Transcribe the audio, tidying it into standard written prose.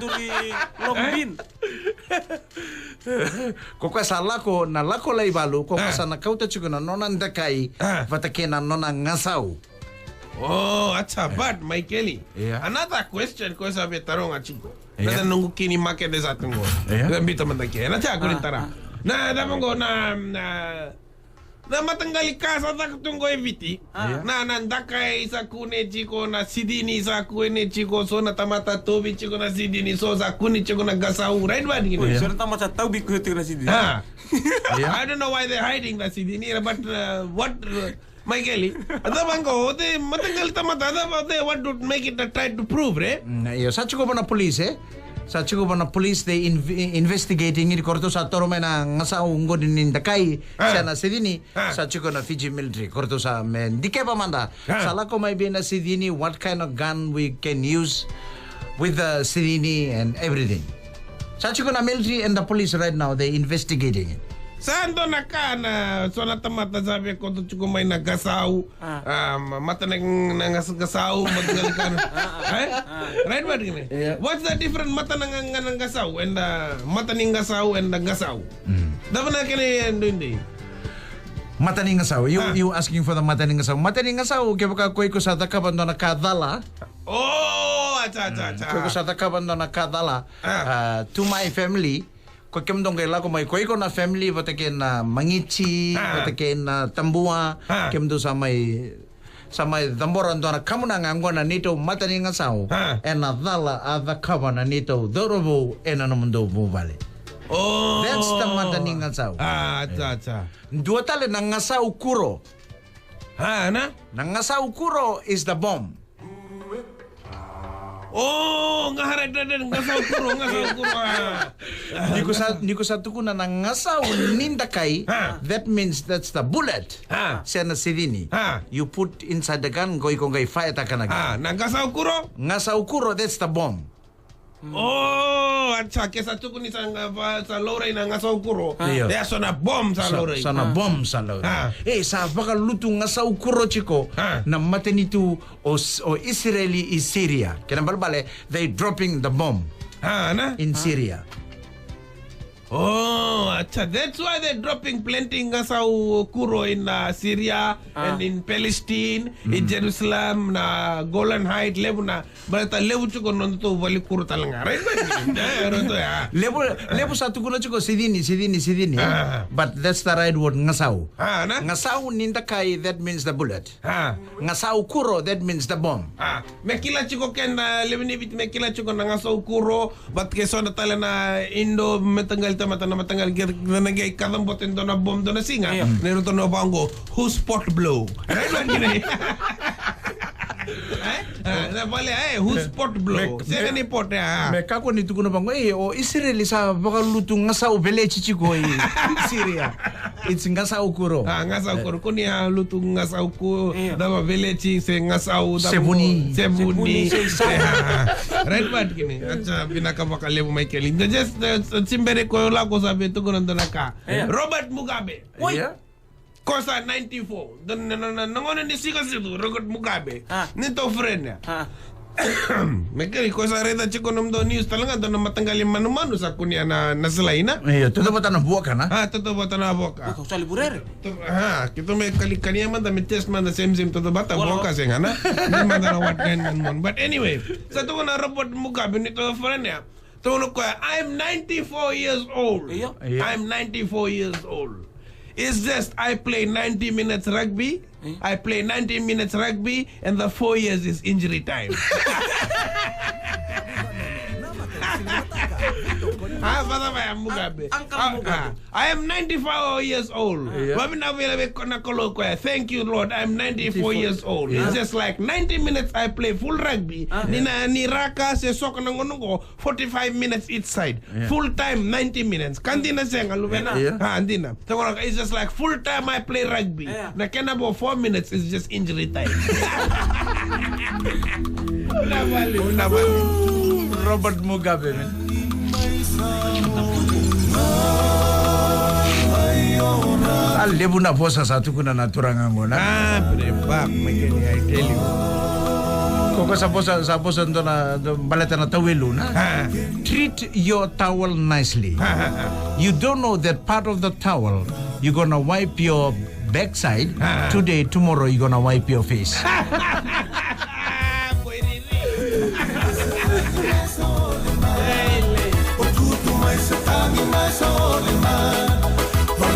duri Longbin. Koko salako na lako lai balu koko sana kauta chukuna nona ndakai vatakena nona ngasau. Oh, acha but Michaeli. Yeah. Another question ko sabi tarong chico. Na nungu kini make de satungo. Bita mandaki. Na cha kulintara. Na damongo na matanggali kasa ta tungo eviti. Na nandakai sa kune chico na sidini sa kune chico so na tamata tobi chico na sidini so sa kuni chico na gasau right ba dingin. So na tamata taubi ko na sidini. I don't know why they're hiding the sidini but what Michaeli, adabango, they matagal tamata, they want to make it a try to prove, right? Yo, sachuko ba na police Sachuko ba na police they investigating it korto sa toro na ngasa ungo din dakai siya na sidini sachuko na Fiji military korto sa men dike pa manda sala ko may na sidini what kind of gun we can use with the sidini and everything. Sachuko na military and the police right now they investigating it. Saan doon na so natamata sabi ko to chuko may nagasaw mata nang nagasaw matagal ka right ba din what's the difference mata nang gasaw and mata ning gasaw and gasaw dapat na kini hindi mata ning gasaw you asking for the mata ning gasaw kaya baka ko sa takaban doon na kadala acha ko sa takaban doon na kadala to my family ko kem dong kay ko may ko na family bataken na mangichi bataken na tambua kem do sa may tamboran do na kamuna ngangwa na nito matani ngasao na dala ada kabana nito dorobo na mundo vale that's the matani ngasao acha dua tale na ngasao kuro na ngasao kuro is the bomb. Ngaharap na ngasaw kuro. Niko sa tukuna na ngasaw nindakai, that means that's the bullet. Siya na sidini. You put inside the gun, goy kong gay fire takanag. Ngasaw kuro? Ngasaw kuro, that's the bomb. Atsa kesa tukuni sa lorry na ngasaw kuro. Kaya so na bomb sa lorry. So na bomb sa lorry. Sa bakaluto ngasaw kuro chiko na matenitu o Israeli is Syria. Kaya balbale, they dropping the bomb in Syria. That's why they're dropping plenty ngasaw kuro in Syria and in Palestine, in Jerusalem, na Golan Heights, Lebanon. Balata lebu chuko nonto wali kuro talanga, right? Lebu satu kuno chuko sidini. But that's the right word ngasaw. Ngasaw nindakai, that means the bullet. Ngasaw kuro, that means the bomb. Mekila chuko ken lebenibit mekila chuko na ngasaw kuro, but keso na tala na Indo metanggal mata na matanggal na nagay kadambotin do na bomb do na singa neron to no bango whose pot blow right man gini na pala whose pot blow sega ni pot me kako ni tukuno bango o Israeli sa bakaluto ngasaw bele chichiko Syria it's ngasaw kuro ngasaw kuro kuni luto ngasaw ko dama bele chi se ngasaw sebuni right man gini acha binakabakale mo Michael just simbere ko ko sabi ito ko nandun ka. Robert Mugabe. Kosa 94. Nangonan ni sikas ito, Robert Mugabe. Nito friend niya. Magkari ko sa reta chiko nam do news talaga do na matanggalin manu-manu sa kunya na nasalay na. Totoo ba tanong buwak ka na? Totoo ba tanong buwak ka? Ikaw sa liburere. Kito may kaniya man da may test man da same totoo ba ta buwak ka siya nga na. Hindi man da na what kind man. But anyway, sa ito na Robert Mugabe nito friend niya. I'm 94 years old. I'm 94 years old. It's just I play 90 minutes rugby. I play 90 minutes rugby and the 4 years is injury time. I am 94 years old. Thank you, Lord. I'm 94 years old. It's just like 90 minutes I play full rugby. Ni raka se sok nangonongo 45 minutes each side. Full time 90 minutes. Kandina senga lubena. Andina. It's just like full time I play rugby. Na kena about 4 minutes is just injury time. Robert Mugabe, man. Lebu na posa satu kuna naturangan guna. Prebak, I tell you. Kung sapos ando na baleta na tawelo na. Treat your towel nicely. You don't know that part of the towel you're gonna wipe your backside. Today, tomorrow you're gonna wipe your face. Pwede rin.